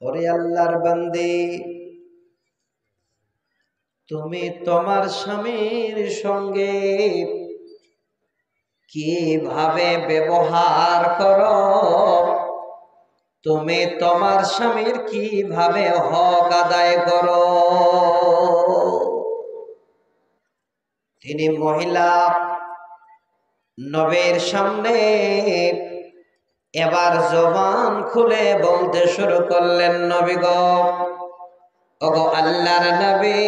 ওরে আল্লাহর বান্দী, তুমি তোমার স্বামীর সঙ্গে কিভাবে ব্যবহার করো, তুমি তোমার স্বামীর কিভাবে হক আদায় করো। তিনি মহিলা নবীর সামনে এবার জবান খুলে বলতে শুরু করলেন, নবী গো, ওগো আল্লাহর নবী,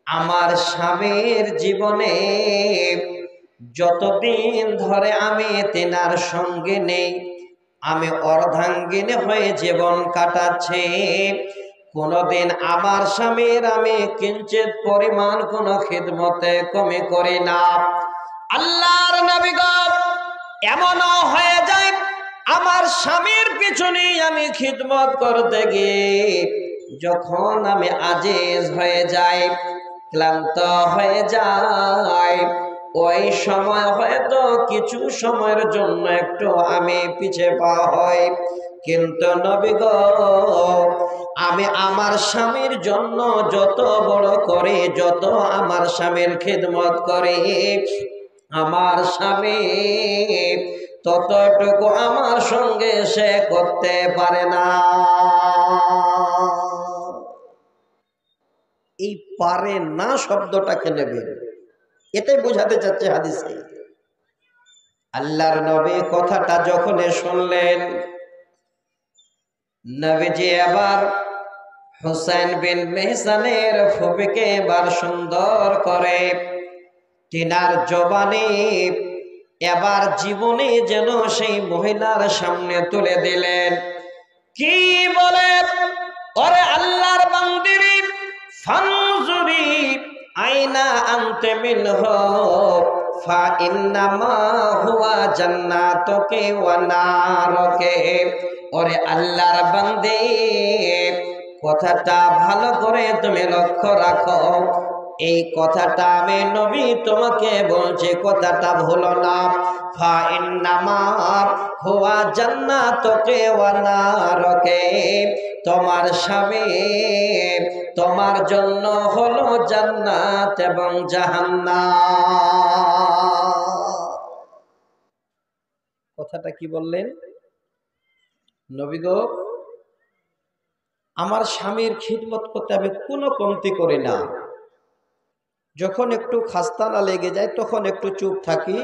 আমার স্বামীর জীবনে যতদিন ধরে আমি তেনার সঙ্গে নেই, আমি অর্ধাঙ্গিনী হয়ে জীবন কাটাচ্ছি। কোনদিন আমার স্বামীর আমি কিঞ্চিত পরিমাণ কোন খিদমতে কমি করি না। আল্লাহর নবী গো, এমনও হয়ে যায় আমার স্বামীর পিছনে আমি খিদমত করতে গিয়ে যখন আমি আজিজ হয়ে যাই, ক্লান্ত হয়ে যাই, ওই সময় হয়তো কিছু সময়ের জন্য একটু আমি পিছে পা হই, কিন্তু নবী গো, আমি আমার স্বামীর জন্য যত বড় করে, যত আমার স্বামীর খিদমত করে, আমার স্বামী ততটুকু আমার সঙ্গে সে করতে পারে না। এই পারে না শব্দটাকে নেবেন, এটাই বোঝাতে চাচ্ছে হাদিসে। আল্লাহর নবী কথাটা যখন শুনলেন, নবীজি এবার হুসাইন বিন মেহসানের ফুপিকে এবার সুন্দর করে তিনার জবানে এবার জীবনে যেন সেই মহিলার সামনে তুলে দিলেন। কি বলে, ওরে আল্লাহর বান্দিরি, ফানজুরি আইনা আনতে মিনহু ফা ইন্নামা হুয়া জান্নাতুকে ওয়া নারুকে। ওরে আল্লাহর বান্দে, কথাটা ভালো করে তুমি লক্ষ্য রাখো, এই কথাটা আমি নবী তোমাকে বলছি, কথাটা ভুলো না। ফা ইন্নামা হুয়া জান্নাতুকে ওয়া নারুকে, তোমার স্বামী তোমার জন্য হলো জান্নাত এবং জাহান্নাম। কথাটা কি বললেন নবী গো? আমার স্বামীর খিদমত করতে আমি কোনো কমতি করি না, যখন একটু খাস্তানা লেগে যায় তখন একটু চুপ থাকি,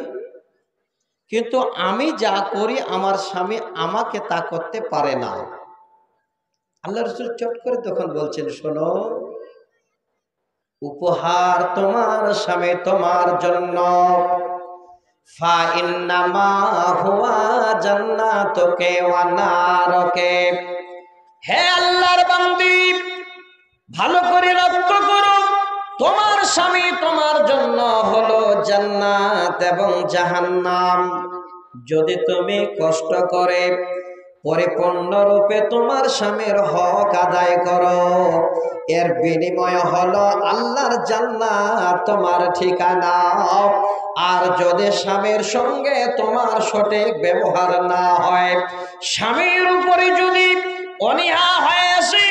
কিন্তু আমি যা করি আমার স্বামী আমাকে তা করতে পারে না। আল্লাহ রাসূল চট করে তখন বলছেন, শোনো, উপহার তোমার স্বামী তোমার জন্য, ফা ইন্নামা হুয়া জান্নাতুকে ওয়া নারুকে। হে আল্লাহর বান্দি, ভালো করে লক্ষ্য করো, তোমার স্বামী তোমার জন্য হলো জান্নাত এবং জাহান্নাম। যদি তুমি কষ্ট করে পরিপূর্ণরূপে তোমার স্বামীর হক আদায় করো, এর বিনিময় হলো আল্লাহর জান্নাত তোমার ঠিকানা। আর যদি স্বামীর সঙ্গে তোমার সঠিক ব্যবহার না হয়, স্বামীর উপরে যদি অনীহা হয়ে আসে,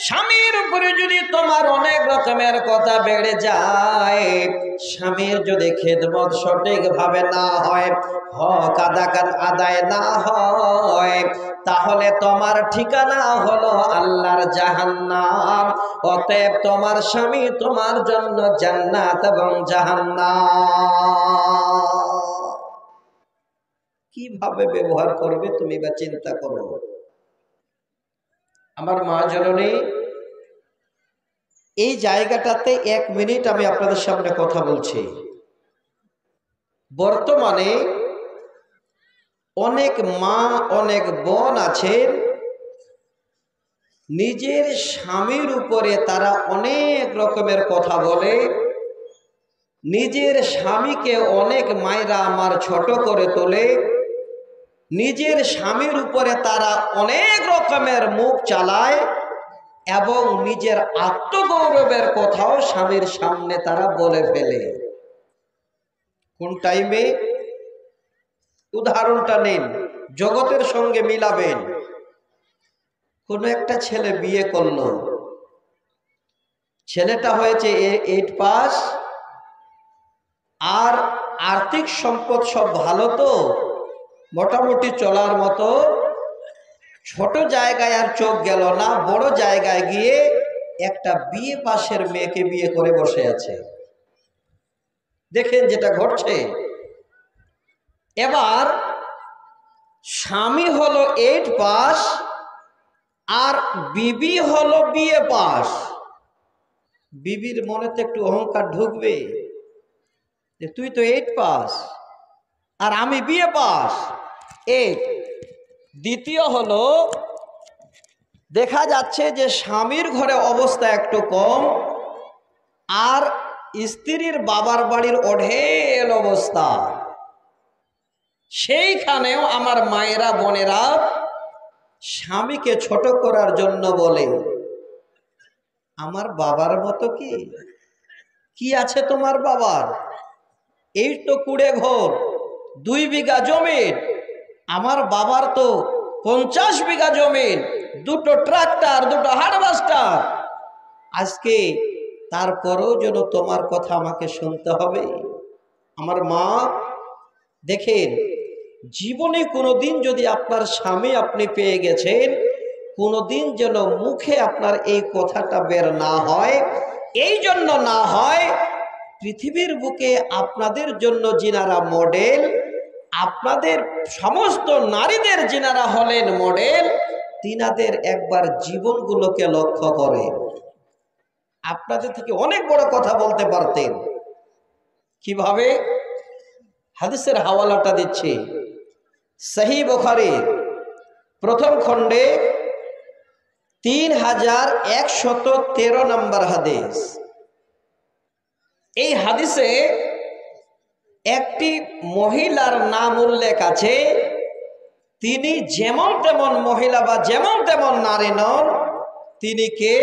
স্বামীর উপরে যদি তোমার অনেক রকমের কথা বেড়ে যায়, স্বামীর যদি খেদমত সঠিক ভাবে না হয়, হক আদায় না হয়, তাহলে তোমার ঠিকানা হলো আল্লাহর জাহান্নাম। অতএব তোমার স্বামী তোমার জন্য জান্নাত এবং জাহান্নাম। কিভাবে ব্যবহার করবে তুমি বা চিন্তা করো। আমার মা জননী, এই জায়গাটাতে 1 মিনিট আমি আপনাদের সামনে কথা বলছি। বর্তমানে অনেক মা, অনেক বোন আছেন, নিজের স্বামীর উপরে তারা অনেক রকমের কথা বলে, নিজের স্বামীকে অনেক মায়েরা আমার ছোট করে তোলে, নিজের স্বামীর উপরে তারা অনেক রকমের মুখ চালায় এবং নিজের আত্মগৌরবের কথাও স্বামীর সামনে তারা বলে ফেলে। কোন টাইমে? উদাহরণটা নিন, জগতের সঙ্গে মিলাবেন। কোনো একটা ছেলে বিয়ে করলো, ছেলেটা হয়েছে 8 পাস, আর আর্থিক সম্পদ সব ভালো, তো মোটামুটি চলার মতো। ছোট জায়গায় আর চোখ গেল না, বড় জায়গায় গিয়ে একটা বিয়ে পাশের মেয়েকে বিয়ে করে বসে আছে। দেখেন যেটা ঘটছে। এবার স্বামী হলো 8 পাস আর বিবি হলো বিয়ে পাস। বিবির মনেতে একটু অহংকার ঢুকবে যে তুই তো 8 পাস আর আমি বিয়ে পাস। দ্বিতীয় হলো, দেখা যাচ্ছে যে স্বামীর ঘরে অবস্থা একটু কম আর স্ত্রীর বাবার বাড়ির অঢেল অবস্থা। সেইখানেও আমার মায়েরা বোনেরা স্বামীকে ছোট করার জন্য বলে, আমার বাবার মতো কি আছে তোমার বাবার? এই তো কুড়ে ঘর, 2 বিঘা জমিন। আমার বাবার তো 50 বিঘা জমিন, 2টো ট্রাক্টর, 2টো হারভেস্টার। আজকে তারপরেও যেন তোমার কথা আমাকে শুনতে হবে। আমার মা, দেখেন, জীবনে কোনোদিন যদি আপনার স্বামী আপনি পেয়ে গেছেন, কোনোদিন যেন মুখে আপনার এই কথাটা বের না হয়। এই জন্য না হয়, পৃথিবীর বুকে আপনাদের জন্য যিনারা মডেল, আপনাদের সমস্ত নারীদের যিনারা হলেন মডেল, তিনাদের একবার জীবনগুলোকে লক্ষ্য করে আপনাদের থেকে অনেক বড় কথা বলতে পারতেন। কিভাবে? হাদিসের হাওয়ালাটা দিচ্ছি। সহিহ বুখারীর প্রথম খণ্ডে 3113 নম্বর হাদিস। এই হাদিসে একটি মহিলার নাম উল্লেখ আছে। তিনি যেমন তেমন মহিলা বা যেমন তেমন নারী নন, তিনি কে?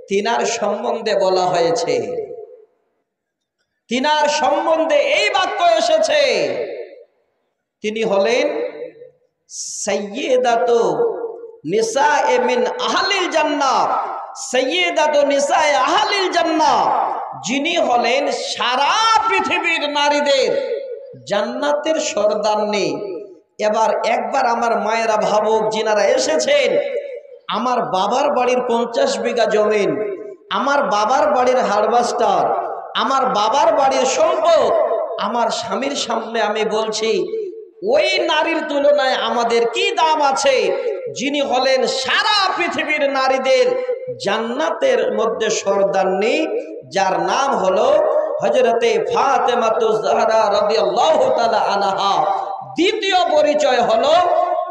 তিনার সম্বন্ধে বলা হয়েছে। তিনার সম্বন্ধে এই বাক্য এসেছে, তিনি হলেন সাইয়্যিদাতু নিসায়ে মিন আহলিল জান্নাহ, সাইয়্যিদাতু নিসায়ে আহলিল জান্নাহ, যিনি হলেন সারা পৃথিবীর নারীদের জান্নাতের সর্দারনী। এবার একবার আমার মায়েরা ভাবুক, যিনারা এসেছেন, আমার বাবার বাড়ির 50 বিঘা জমিন, আমার বাবার বাড়ির হারভেস্টার, আমার বাবার বাড়ির সম্পদ, আমার স্বামীর সামনে আমি বলছি, ওই নারীর তুলনায় আমাদের কি দাম আছে, যিনি হলেন সারা পৃথিবীর নারীদের জান্নাতের মধ্যে সর্দারনী, যার নাম হলো হযরতে ফাতেমাতুজ জাহরা রাদিয়াল্লাহু তাআলা আনহা। দ্বিতীয় পরিচয় হলো,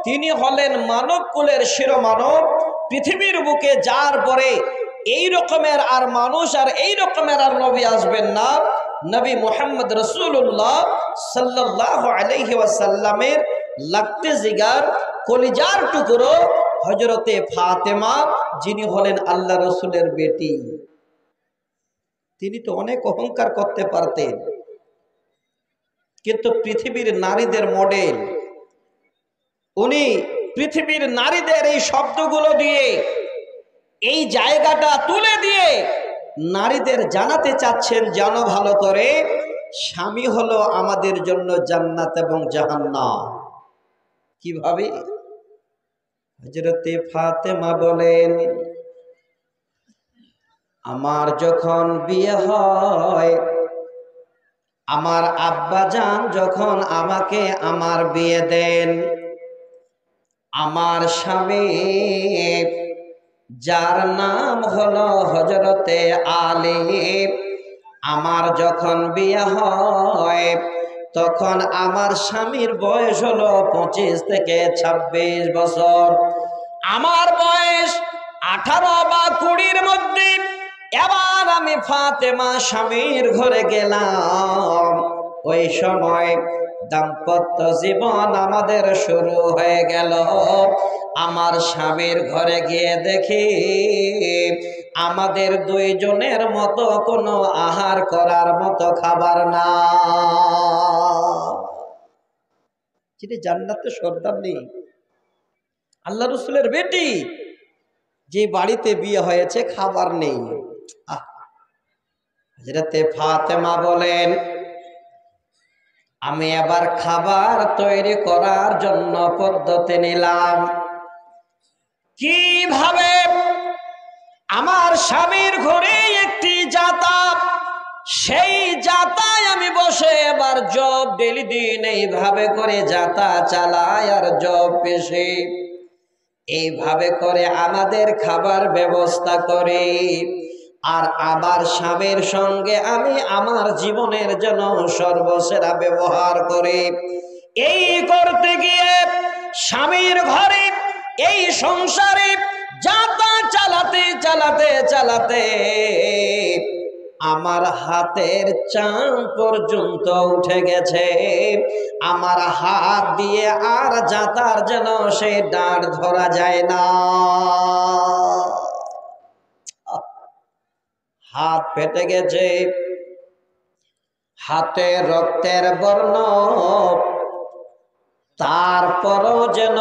তিনি হলেন মানব কুলের শিরোমানব। পৃথিবীর বুকে যার পরে এই রকমের আর মানুষ আর এই রকমের আর নবী আসবেন না। নবী মুহাম্মদ রাসূলুল্লাহ সাল্লাল্লাহু আলাইহি ওয়াসাল্লামের লাগতে জিগার কলিজার টুকরো হযরতে ফাতেমা, যিনি হলেন আল্লাহ রসুলের বেটি। তিনি তো অনেক অহংকার করতে পারতেন, কিন্তু পৃথিবীর নারীদের মডেল। উনি পৃথিবীর নারীদের এই শব্দগুলো দিয়ে, এই জায়গাটা তুলে দিয়ে নারীদের জানাতে চাচ্ছেন, জানো ভালো করে, স্বামী হলো আমাদের জন্য জান্নাত এবং জাহান্নাম। কিভাবে? হযরতে ফাতেমা বলেন, আমার যখন বিয়ে হয়, আমার আব্বাজান যখন আমাকে আমার বিয়ে দেন, আমার স্বামী, যার নাম হলো হযরতে আলী, আমার যখন বিয়ে হয় তখন আমার স্বামীর বয়স হলো 25 থেকে 26 বছর। আমার বয়স 18 বা 20-র মধ্যে। এবার আমি ফাতেমা স্বামীর ঘরে গেলাম। ওই সময় দাম্পত্য জীবন আমাদের শুরু হয়ে গেল। আমার স্বামীর ঘরে গিয়ে দেখি আমাদের দুইজনের মতো কোনো আহার করার মতো খাবার না। যিনি জান্নাতের সর্দারনী, আল্লাহ রসুলের বেটি, যে বাড়িতে বিয়ে হয়েছে খাবার নেই। হযরতে ফাতেমা বলেন, আমি আবার খাবার তৈরি করার জন্য পদ্ধতি নিলাম। কিভাবে? আমার স্বামীর ঘরে একটি জাতা, সেই জাতায় আমি বসে এবার জব ডেলি দিন এইভাবে করে জাতা চালায় আর জব পেশে এইভাবে করে আমাদের খাবার ব্যবস্থা করে, আর আমার স্বামীর সঙ্গে আমি আমার জীবনের জন্য সর্বসেরা ব্যবহার করি। এই করতে গিয়ে স্বামীর ঘরে এই সংসারে যাতা চালাতে চালাতে চালাতে আমার হাতের চাম পর্যন্ত উঠে গেছে। আমার হাত দিয়ে আর যাতার যেন সে ডাঁট ধরা যায় না। হাত ফেটে গেছে, হাতে রক্তের বর্ণ, তারপরও যেন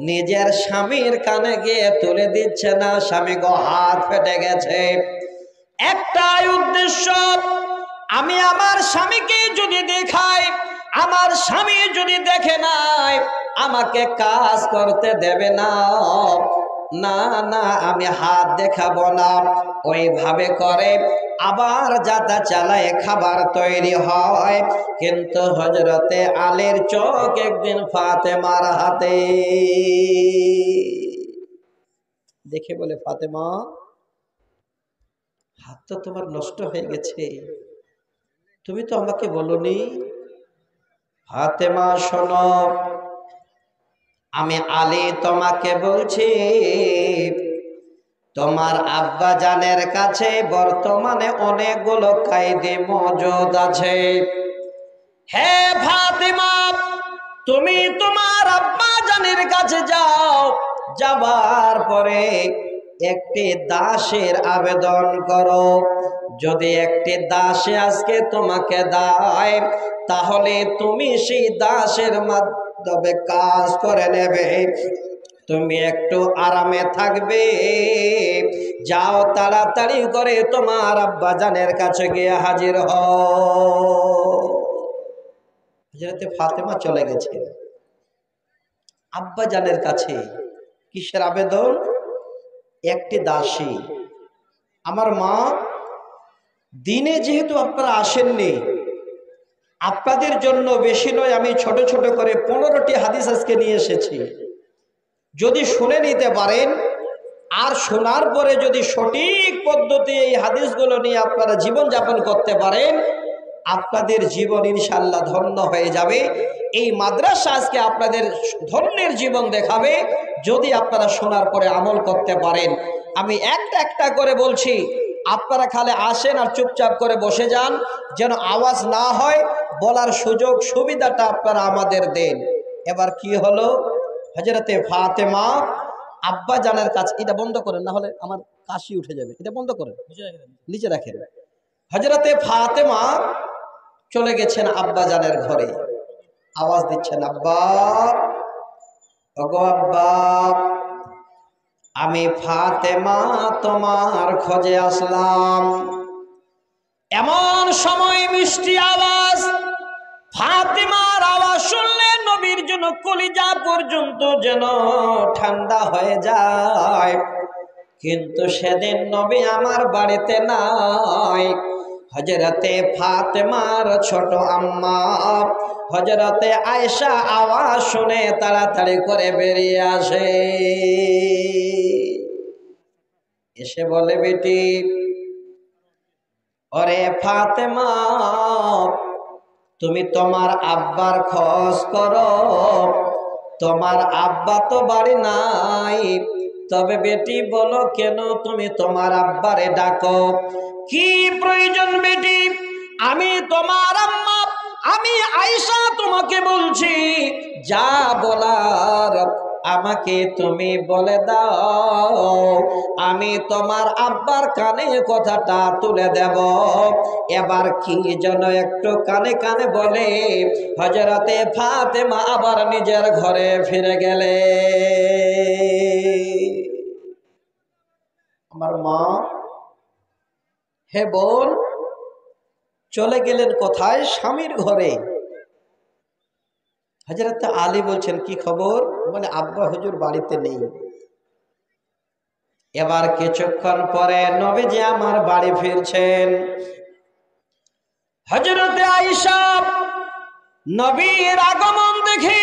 নিজের স্বামীর কানে গিয়ে তুলে দিচ্ছে না, স্বামী গো হাত ফেটে গেছে। একটাই উদ্দেশ্য, আমি আমার স্বামীকে যদি দেখাই, আমার স্বামী যদি দেখে নাই আমাকে কাজ করতে দেবে না, না না আমি হাত দেখাবো না। ওইভাবে করে আবার যাতা চালায় খাবার তৈরি হয়। কিন্তু হযরতে আলীর চোখ একদিন ফাতেমার হাতে। দেখে বলে, ফাতেমা হাত তো তোমার নষ্ট হয়ে গেছে, তুমি তো আমাকে বলনি। ফাতেমা শোনো, আমি আলী তোমাকে বলছি, তোমার আব্বা জানের কাছে বর্তমানে অনেকগুলো কায়দে মজুদ আছে। হে ফাতেমা, তুমি তোমার আব্বা জানের কাছে যাও, যাবার পরে একটি দাসের আবেদন করো। যদি একটি দাসে আজকে তোমাকে দেয়, তাহলে তুমি সেই দাসের মাধ্যমে কাজ করে নেবে, তুমি একটু আরামে থাকবে। যাও তাড়াতাড়ি করে তোমার আব্বা জানের কাছে গিয়ে হাজির হও। হযরতে ফাতেমা চলে গেছে আব্বা জানের কাছে। কিসের আবেদন? একটি দাসী। আমার মা, দিনে যেহেতু আপনারা আসেননি, আপনাদের জন্য বেশি নয়, আমি ছোট ছোট করে 15টি হাদিস আজকে নিয়ে এসেছি। যদি শুনে নিতে পারেন আর শোনার পরে যদি সঠিক পদ্ধতি এই হাদিসগুলো নিয়ে আপনারা জীবন যাপন করতে পারেন, আপনাদের জীবন ইনশাআল্লাহ ধন্য হয়ে যাবে। এই মাদ্রাসা আজকে আপনাদের ধন্যের জীবন দেখাবে যদি আপনারা শোনার পরে আমল করতে পারেন। আমি একটা একটা করে বলছি, আপনারা খালি আসেন আর চুপচাপ করে বসে যান, যেন আওয়াজ না হয়, বলার সুযোগ সুবিধাটা আপনারা আমাদের দেন। এবার কি হলো? হযরতে ফাতেমা আব্বা জানের কাছে, এটা বন্ধ করেন না হলে আমার কাশি উঠে যাবে, এটা বন্ধ করেন, নিচে রাখেন। হযরতে ফাতেমা চলে গেছেন আব্বা জানের ঘরে, আওয়াজ দিচ্ছেন, আব্বা, ওগো আব্বা, আমি ফাতেমা তোমার খোঁজে আসলাম। এমন সময় মিষ্টি আওয়াজ, ফাতেমার আওয়াজ শুনলে নবীর জন্য কলিজা পর্যন্ত যেন ঠান্ডা হয়ে যায়। কিন্তু সেদিন নবী আমার বাড়িতে নাই। হযরতে ফাতেমার ছোট আম্মা হযরতে আয়েশা আওয়াজ শুনে তাড়াতাড়ি করে বেরিয়ে আসে, এসে বলে, বেটি, ওরে ফাতেমা, তুমি তোমার আব্বার খোঁজ করো, তোমার আব্বা তো বাড়ি নাই। তবে বেটি বলো, কেন তুমি তোমার আব্বারে ডাকো? কি প্রয়োজন বেটি? আমি তোমার আম্মা, আমি আয়েশা তোমাকে বলছি, যা বলার আমাকে তুমি বলে দাও, আমি তোমার আব্বার কানে কথাটা তুলে দেব। এবার কি যেন একটু কানে কানে বলে হযরতে ফাতেমা আবার নিজের ঘরে ফিরে গেলে। মা, হে বোন, চলে গেলেন কোথায়? স্বামীর ঘরে। হযরত আলী বলছেন, কি খবর? বলে, আব্বা হুজুর বাড়িতে নেই। এবার কিছুক্ষণ পরে নবীজি আমার বাড়ি ফিরছেন। হযরত আয়েশা নবীর আগমন দেখে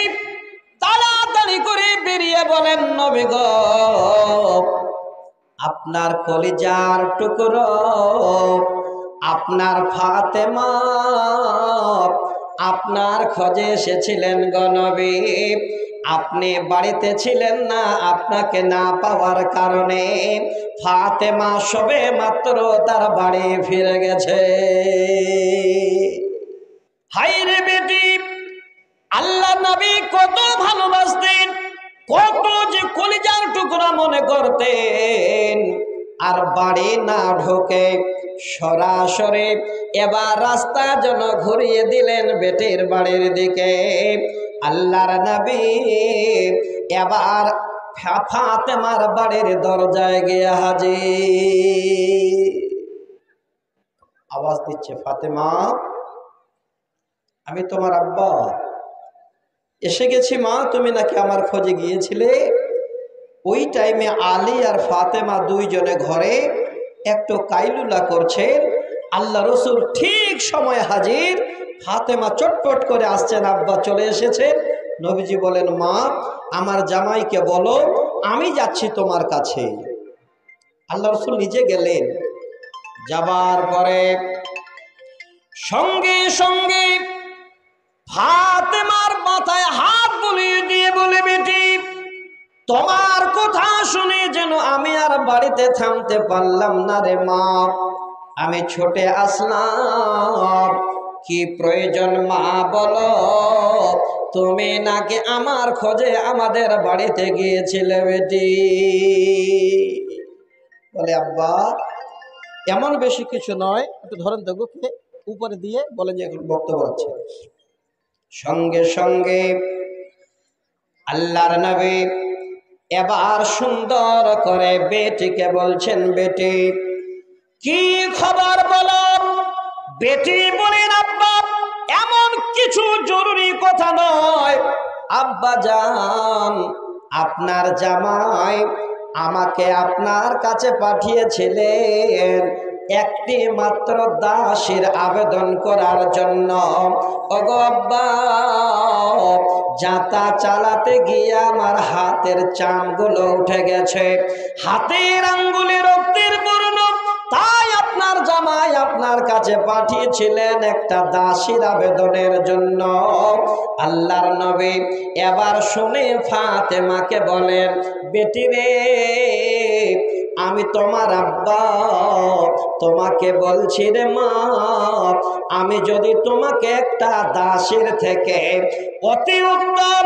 তাড়াতাড়ি করে বেরিয়ে বলেন, নবী গো, আপনার কলিজার টুকরো আপনার ফাতেমা আপনার খোঁজে এসেছিলেন গো নবী। আপনি বাড়িতে ছিলেন না, আপনাকে না পাওয়ার কারণে ফাতেমা সবে মাত্র তার বাড়ি ফিরে গেছে। হায়রে বেটি, আল্লাহ নবী কত ভালোবাসতেন, কত যে কলিজার টুকরা মনে করতেন। আর বাড়ি না ঢোকে সরাসরি এবার রাস্তা যেন ঘুরিয়ে দিলেন বেটির বাড়ির দিকে। আল্লাহর নবী এবার ফাতেমার বাড়ির দরজায় গিয়ে হাজির। আওয়াজ দিচ্ছে, ফাতেমা, আমি তোমার আব্বা এসে গেছি। মা, তুমি নাকি আমার খোঁজে গিয়েছিলে? ওই টাইমে আলী আর ফাতেমা দুইজনে ঘরে একটু কাইলুলা করছেন। আল্লাহ রসুল ঠিক সময় হাজির। ফাতেমা চটপট করে আসছেন, আব্বা চলে এসেছে। নবীজি বলেন, মা, আমার জামাইকে বলো আমি যাচ্ছি তোমার কাছে। আল্লাহ রসুল নিজে গেলেন। যাবার পরে সঙ্গে সঙ্গে ফাতেমার মাথায় হাত বুলিয়ে দিয়ে বলে, বেটি, তোমার কথা শুনে যেন আমি আর বাড়িতে থামতে পারলাম না রে মা। আমি ছুটে আসলাম। কি প্রয়োজন মা বলো? তুমি নাকি আমার খোঁজে আমাদের বাড়িতে গিয়েছিলে বেটি। বলে, আব্বা এমন বেশি কিছু নয়, একটু ধরেন তো গুকে উপরে দিয়ে বলেন যে এখন বক্তব্য আছে। সঙ্গে সঙ্গে আল্লাহর নবী এবার সুন্দর করে বেটিকে বলছেন, বেটি কি খবর বলো? বেটি বলেন, আব্বা এমন কিছু জরুরি কথা নয়। আব্বা জান, আপনার জামাই আমাকে আপনার কাছে পাঠিয়েছিলেন একটি মাত্র দাসীর আবেদন করার জন্য। ওগো আব্বা, যাতা চালাতে গিয়ে আমার হাতের চামগুলো উঠে গেছে, হাতের আঙ্গুলে রক্তের বর্ণ। তাই আপনার জামাই আপনার কাছে পাঠিয়েছিলেন একটা দাসীর আবেদনের জন্য। আল্লাহর নবী এবার শুনে ফাতেমাকে বলেন, বেটি রে, আমি তোমার আব্বা তোমাকে বলছি রে মা, আমি যদি তোমাকে একটা দাসীর থেকে অতি উত্তম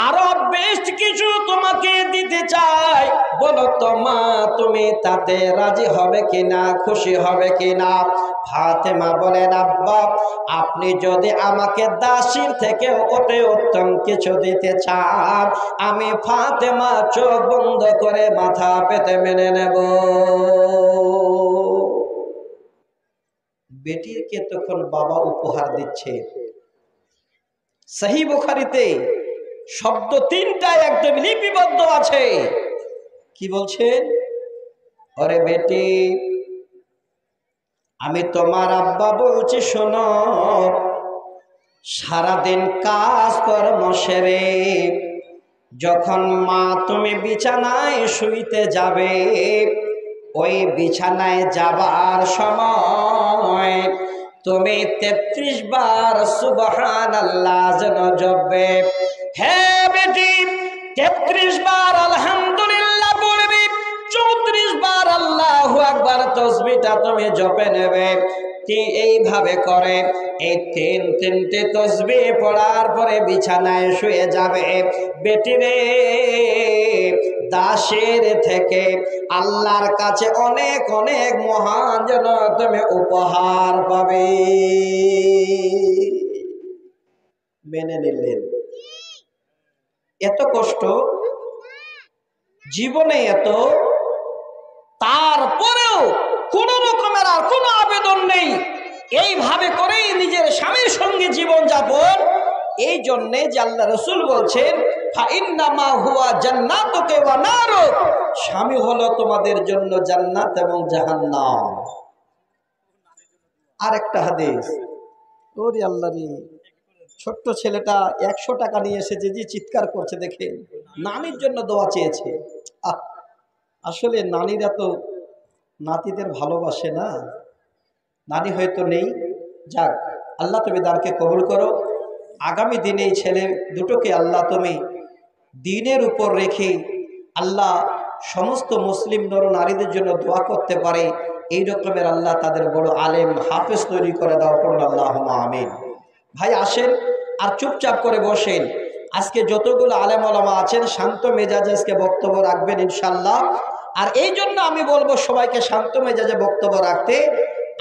আরো বেস্ট কিছু তোমাকে দিতে চাই, বলো তো মা, তুমি তাতে রাজি হবে কিনা, খুশি হবে কিনা? ফাতেমা বলেন, আব্বা আপনি যদি আমাকে দাসীর থেকে অতি উত্তম কিছু দিতে চান, আমি ফাতেমা চোখ বন্ধ করে মাথা পেতে মেনে নেব। বেটিকে তখন বাবা উপহার দিচ্ছে। সহিহ বুখারীতে শব্দ তিনটা একদম লিপিবদ্ধ আছে। কি বলছেন? ওরে বেটি, আমি তোমার আব্বা বলছি শোনো, সারাদিন কাজ কর্ম সেরে যখন মা তুমি বিছানায় শুইতে যাবে, ওই বিছানায় যাবার সময় তুমি 33 বার সুবহানাল্লাহ যেন জপবে। হে বেটি, 33 বার আলহামদুলিল্লাহ বলবি, 34 বার আল্লাহু আকবার তাসবিহটা তুমি জপে নেবে। এইভাবে করে এই তিনটে তাসবিহ পড়ার পরে বিছানায় শুয়ে যাবে। বেটি রে, দাসের থেকে আল্লাহর কাছে অনেক অনেক মহান যেন তুমি উপহার পাবে। মেনে নিলেন। এত কষ্ট জীবনে, এত তারপরে এইভাবে করেই নিজের স্বামীর সঙ্গে জীবন যাপন। এই জন্যে যে আল্লাহ রসুল বলছেন ফাইন্নামা হুয়া জান্নাতুকা ওয়া নারুক, স্বামী হলো তোমাদের জন্য জান্নাত এবং জাহান্নাম। আর একটা হাদিস, ওরে আল্লাহ রে, ছোট্ট ছেলেটা 100 টাকা নিয়ে এসেছে, যে চিৎকার করছে দেখে, নানির জন্য দোয়া চেয়েছে। আসলে নানিরা তো নাতিদের ভালোবাসে না, নানি হয়তো নেই। যাক, আল্লাহ তুমি দানকে কবুল করো। আগামী দিনে এই ছেলে দুটোকে আল্লাহ তুমি দিনের উপর রেখে আল্লাহ সমস্ত মুসলিম নর নারীদের জন্য দোয়া করতে পারে এই রকমের আল্লাহ তাদের বড় আলেম হাফেজ তৈরি করে দাও, করুন আল্লাহুম্মা আমিন। ভাই আসেন আর চুপচাপ করে বসেন। আজকে যতগুলো আলেম ওলামা আছেন শান্ত মেজাজে আজকে বক্তব্য রাখবেন ইনশাল্লাহ। আর এই জন্য আমি বলবো সবাইকে শান্ত মেজাজে বক্তব্য রাখতে।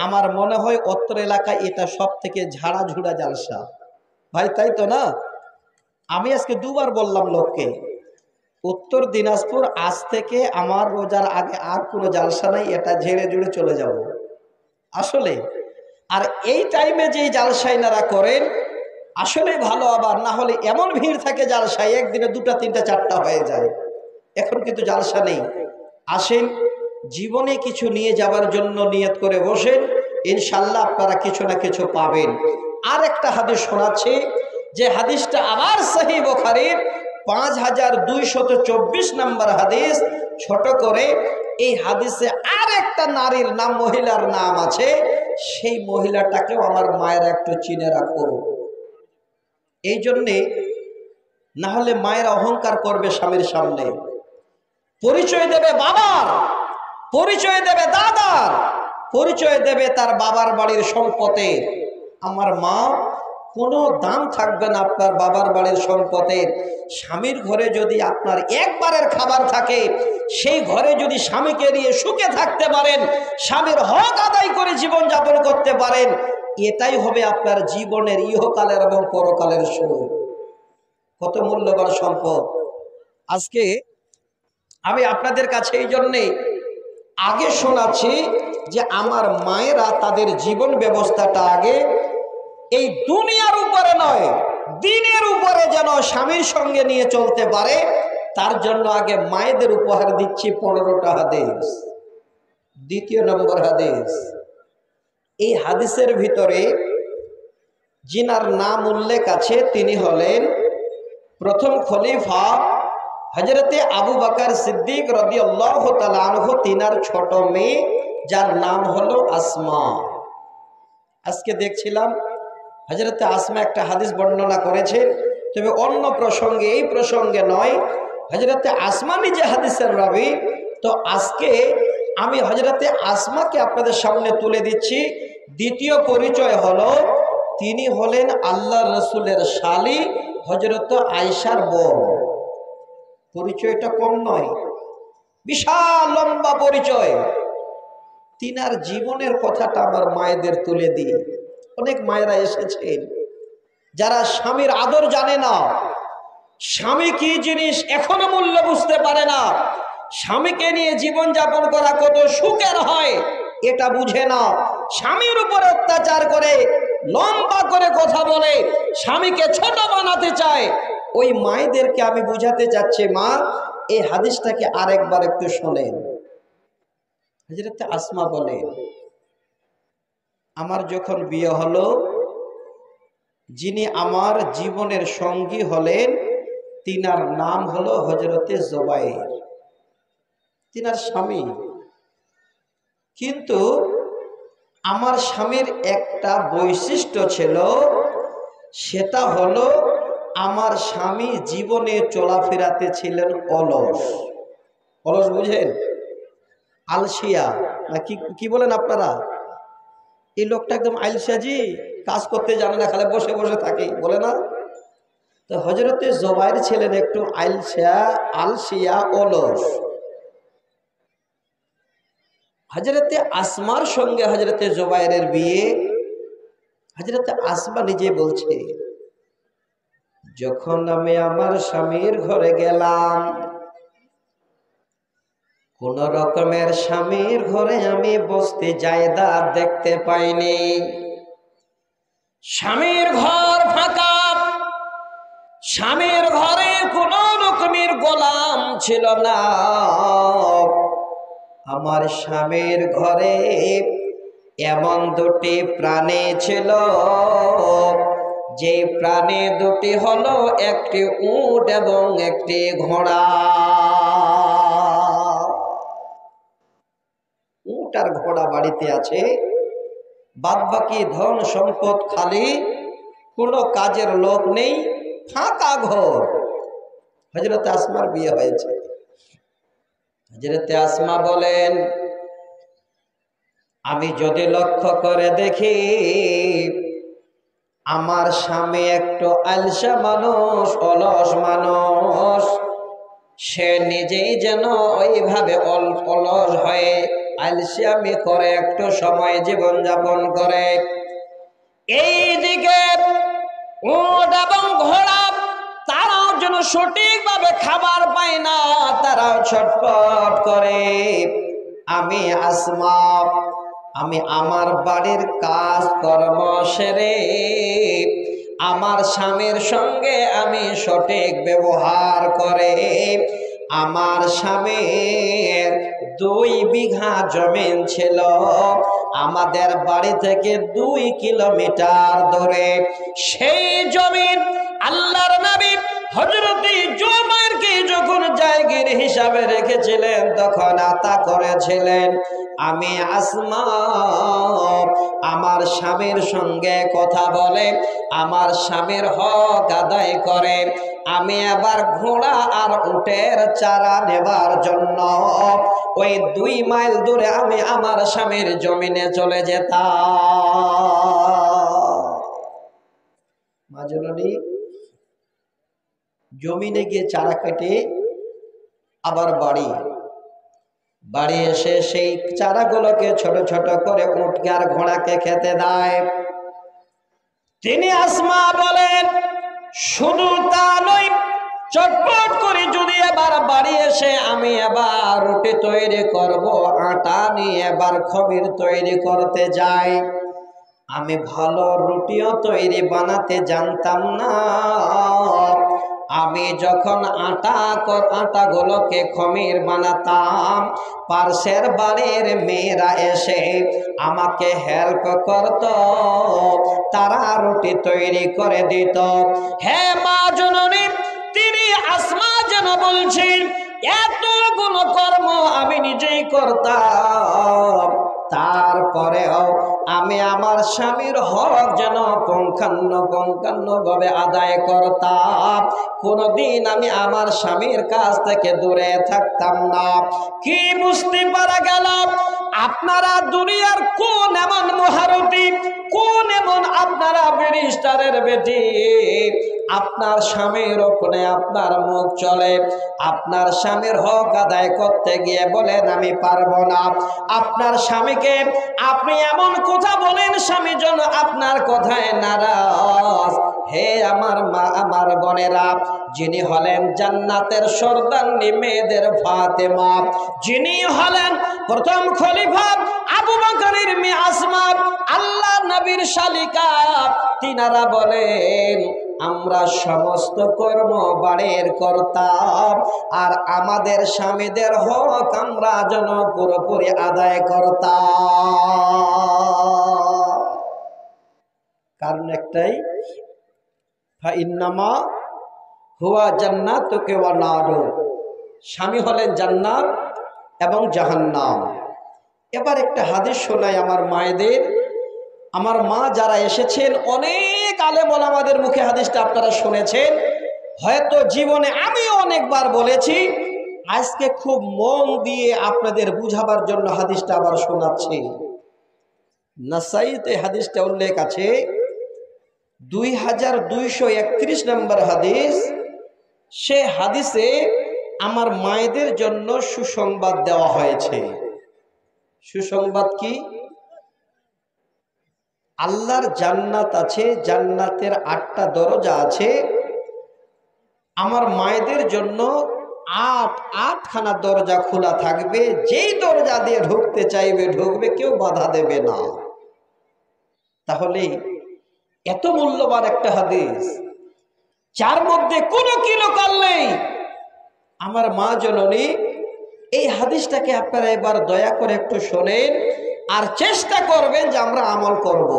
আমার মনে হয় অত্র এলাকায় এটা সব থেকে ঝাড়াঝুড়া জালসা। ভাই তাই তো না? আমি আজকে দুবার বললাম লোককে, উত্তর দিনাজপুর আজ থেকে আমার রোজার আগে আর কোনো জালসা নাই, এটা ঝেড়ে ঝুড়ে চলে যাব আসলে। আর এই টাইমে যে জালসাইনারা করেন আসলে ভালো, আবার না হলে এমন ভিড় থাকে জালসায় একদিনে 2টা 3টা 4টা হয়ে যায়। এখন কিন্তু জালসা নেই। আসেন জীবনে কিছু নিয়ে যাবার জন্য নিয়ত করে বসেন, ইনশাল্লাহ আপনারা কিছু না কিছু পাবেন। আর একটা হাদিস শোনাচ্ছি, যে হাদিসটা আবার সহিহ বুখারীর 5224 নম্বর হাদিস। ছোট করে এই হাদিসে আর একটা নারীর নাম, মহিলার নাম আছে, সেই মহিলাটাকেও আমার মায়েরা একটু চিনে রাখো। এই জন্যে না হলে মায়েরা অহংকার করবে স্বামীর সামনে, পরিচয় দেবে বাবার, পরিচয় দেবে দাদার, পরিচয় দেবে তার বাবার বাড়ির সম্পদের। আমার মা, কোনো দাম থাকবে না আপনার বাবার বাড়ির সম্পদের। স্বামীর ঘরে যদি আপনার একবারের খাবার থাকে, সেই ঘরে যদি স্বামীকে নিয়ে সুখে থাকতে পারেন, স্বামীর হক আদায় করে জীবন যাপন করতে পারেন, এটাই হবে আপনার জীবনের ইহকালের এবং পরকালের সুখ। কত মূল্যবান সম্পদ। আজকে আমি আপনাদের কাছে এই জন্যে আগে শোনাচ্ছি যে আমার মায়েরা তাদের জীবন ব্যবস্থাটা আগে এই দুনিয়ার উপরে নয়, দিনের উপরে যেন স্বামীর সঙ্গে নিয়ে চলতে পারে, তার জন্য আগে মায়েদের উপহার দিচ্ছি 15টা হাদিস। দ্বিতীয় নম্বর হাদিস, এই হাদিসের ভিতরে যিনার নাম উল্লেখ আছে তিনি হলেন প্রথম খলিফা হযরতে আবু বকর সিদ্দিক রাদিয়াল্লাহু তাআলা আনহু, তিনার ছোট মেয়ে যার নাম হলো আসমা। আজকে দেখছিলাম হযরতে আসমা একটা হাদিস বর্ণনা করেছেন, তবে অন্য প্রসঙ্গে, এই প্রসঙ্গে নয়। হযরতে আসমা নিজে হাদিসের রাবী। তো আজকে আমি হযরতে আসমাকে আপনাদের সামনে তুলে দিচ্ছি। দ্বিতীয় পরিচয় হলো তিনি হলেন আল্লাহ রসুলের শালী হযরত আয়েশার বোন। পরিচয়টা কম নয়, বিশাল লম্বা পরিচয়। তিনার জীবনের কথাটা আমার মায়েদের তুলে দিয়ে, অনেক মায়েরা এসেছেন যারা স্বামীর আদর জানে না, স্বামী কি জিনিস এখনো মূল্য বুঝতে পারে না, স্বামীকে নিয়ে জীবন যাপন করা কত সুখের হয় এটা বুঝে না, স্বামীর উপর অত্যাচার করে লম্বা করে কথা বলে স্বামীকে ছোট বানাতে চায়। ওই মায়েদেরকে আমি বুঝাতে চাচ্ছি, মা এই হাদিসটাকে আরেকবার একটু শোনেন। হযরত আসমা বলেন, আমার যখন বিয়ে হলো, যিনি আমার জীবনের সঙ্গী হলেন তিনার নাম হলো হযরতে জুবাইর, তিনার স্বামী। কিন্তু আমার স্বামীর একটা বৈশিষ্ট্য ছিল, সেটা হলো আমার স্বামী জীবনে চলাফেরাতে ছিলেন অলস। অলস বুঝেন? আলসিয়া না কি বলেন আপনারা? এই লোকটা একদম আলসিয়াজি, কাজ করতে জানে না, খালি বসে বসে থাকে, বলে না? তো হযরতে জুবাইর ছিলেন একটু আলসিয়া, অলস। হযরতে আসমার সঙ্গে হযরতে জুবাইরের বিয়ে। হযরতে আসমা নিজে বলছে, যখন আমি আমার স্বামীর ঘরে গেলাম, কোন রকমের স্বামীর ঘরে আমি বসতে জায়গা দেখতে পাইনি। স্বামীর ঘর ফাঁকা, স্বামীর ঘরে কোনো রকমের গোলাম ছিল না। আমার স্বামীর ঘরে এমন দুটি প্রাণী ছিল, যে প্রাণী দুটি হলো একটি উট এবং একটি ঘোড়া। উট আর ঘোড়া বাড়িতে আছে, বাদ বাকি ধন সম্পদ খালি, কোনো কাজের লোক নেই, ফাঁকা ঘর। হযরত আসমার বিয়ে হয়েছে। হযরত আসমা বলেন, আমি যদি লক্ষ্য করে দেখি আমার স্বামী একটু আলসা মানুষ, অলস মানুষ, সে নিজেই যেন ওইভাবে অলস হয়ে আলসিয়ামি করে একটু সময় জীবন যাপন করে। এইদিকে উট এবং ঘোড়া তারাও যেন সঠিকভাবে খাবার পায় না, তারাও ছটফট করে। আমি আসমা, আমি আমার বাড়ির কাজ কর্ম সেরে আমার স্বামীর সঙ্গে আমি সঠিক ব্যবহার করে, আমার স্বামীর 2 বিঘা জমিন ছিল আমাদের বাড়ি থেকে 2 কিলোমিটার দূরে। সেই জমিন আল্লাহর নবী হযরত জুবাইরকে যখন জায়গির হিসাবে রেখেছিলেন তখন আতা করেছিলেন। আমি আসমা আমার স্বামীর সঙ্গে কথা বলে আমার স্বামীর হক আদায় করে আমি আবার ঘোড়া আর উটের চারা নেবার জন্য ওই 2 মাইল দূরে আমি আমার স্বামীর জমিনে চলে যেতাম। মাজননী জমিনে গিয়ে চারা কেটে আবার বাড়ি এসে সেই চারাগুলোকে ছোট ছোট করে উটকে আর ঘোড়াকে খেতে দেয়। তিনি আসমা বলেন, শুধু তা নয়, চটপট করে যদি এবার বাড়ি এসে আমি এবার রুটি তৈরি করব, আটা নিয়ে এবার খমির তৈরি করতে যাই। আমি ভালো রুটিও তৈরি বানাতে জানতাম না। আমি যখন আটাগুলোকে খমির বানাতাম, পার্শ্বের বাড়ির মেয়েরা এসে আমাকে হেল্প করত, তারা রুটি তৈরি করে দিত। হে মা জননী, তিনি আসমা যেন বলছেন এতগুলো কর্ম আমি নিজেই করতাম, তারপরেও আমি আমার স্বামীর হক যেন পুঙ্খান্ন ভাবে আদায় করতাম। কোনদিন আমি আমার স্বামীর কাছ থেকে দূরে থাকতাম না। কি বুঝতে পারা গেল? আপনারা দুনিয়ার কোন এমন মহারথী, কোন এমন আপনারা ব্যারিস্টারের বেটি, আপনার স্বামীর ওপরে আপনার মুখ চলে, আপনার স্বামীর হক আদায় করতে গিয়ে বলেন আমি পারবো না। আপনার স্বামীকে আপনি এমন কথা বলেন স্বামী যেন আপনার কথায় নারাজ। হে আমার মা, আমার বোনেরা, যিনি হলেন জান্নাতের সর্দারনি মেয়েদের ফাতেমা, যিনি হলেন প্রথম খলিফা আবু বকরের মেয়ে আসমা, আল্লাহ নবীর শালিকা, তিনারা বলেন আমরা সমস্ত কর্ম বাড়ির করতাম আর আমাদের স্বামীদের হক আমরা যেন পুরোপুরি আদায় করতাম। কারণ একটাই, ফাইন্নামা হুয়া জান্নাতুকা ওয়া নারু, স্বামী হলেন জান্নাত এবং জাহান্নাম। এবার একটা হাদিস শোনাই আমার মায়েদের। আমার মা যারা এসেছেন, অনেক আলেম ওলামাদের মুখে হাদিসটা আপনারা শুনেছেন, হয়তো জীবনে আমিও অনেকবার বলেছি। আজকে খুব মন দিয়ে আপনাদের বুঝাবার জন্য হাদিসটা আবার শোনাচ্ছি। নাসাইতে হাদিসটা উল্লেখ আছে, 2231 নম্বর হাদিস। সে হাদিসে আমার মায়েদের জন্য সুসংবাদ দেওয়া হয়েছে। সুসংবাদ কি? আল্লাহর জান্নাত আছে, জান্নাতের 8টা দরজা আছে। আমার মায়েদের জন্য 8খানা দরজা খোলা থাকবে, যেই দরজা দিয়ে ঢুকতে চাইবে ঢুকবে, কেউ বাধা দেবে না। তাহলে এত মূল্যবান একটা হাদিস, যার মধ্যে কোনো কিলোকাল নেই। আমার মা জননী, এই হাদিসটাকে আপনারা এবার দয়া করে একটু শোনেন আর চেষ্টা করবেন যে আমরা আমল করব।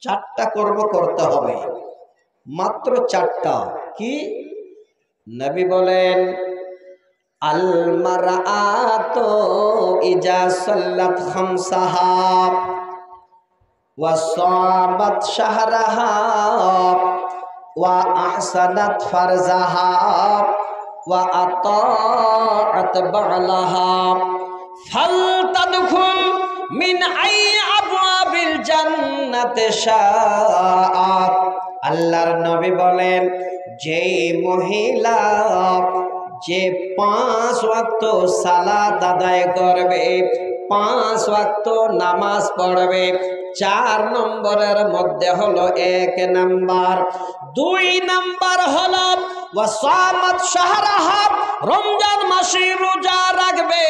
4টা কর্ম করতে হবে, মাত্র 4টা। কি? নবী বলেন, আল মারআতু ইজা সাল্লাত খামসাহা ওয়া সামাত শাহরাহা ওয়া আহসানাত ফারজাহা ওয়া আতাআত বালাহা ফালতাদখুল মিন আইয়ি আবওয়াবিল জান্নাতি শাআত। আল্লাহর নবী বলেন, যেই মহিলা যে 5 ওয়াক্ত সালাত আদায় করবে, 5 ওয়াক্ত নামাজ পড়বে, 4 নম্বরের মধ্যে হলো 1 নাম্বার। 2 নাম্বার হলো ওয়াসামাত শাহরাহা, রমজান মাসে রোজা রাখবে,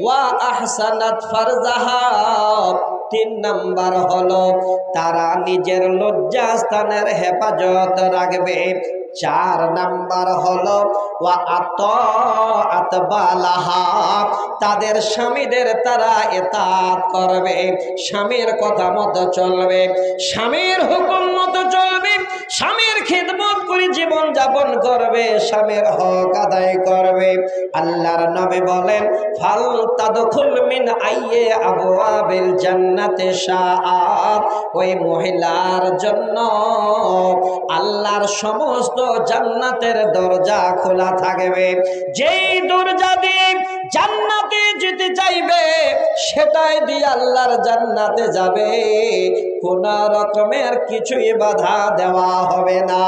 ওয়া আহসানাত ফারজাহা, 3 নাম্বার হলো তারা নিজের লজ্জাস্থানের হেফাজত রাখবে। 4 নাম্বার হলো ওয়া আতাআত বালাহা, তাদের স্বামীদের তারা ইতাআত করবে, স্বামীর কথা মতো চলবে, স্বামীর হুকুম মতো চলবে, স্বামীর খিদমত করে জীবন যাপন করবে, স্বামীর হক আদায় করবে। আল্লাহর নবী বলেন, ফাল তাদখুল মিন আইয়ি আবওয়াবিল জান্নাতি শাআত, ওই মহিলার জন্য আল্লাহর সমস্ত জান্নাতের দরজা খোলা থাকবে। যেই দরজা দিয়ে জান্নাতে যেতে চাইবে, সেটাই দিয়ে আল্লাহর জান্নাতে যাবে, কোন রকমের কিছুই বাধা দেওয়া হবে না।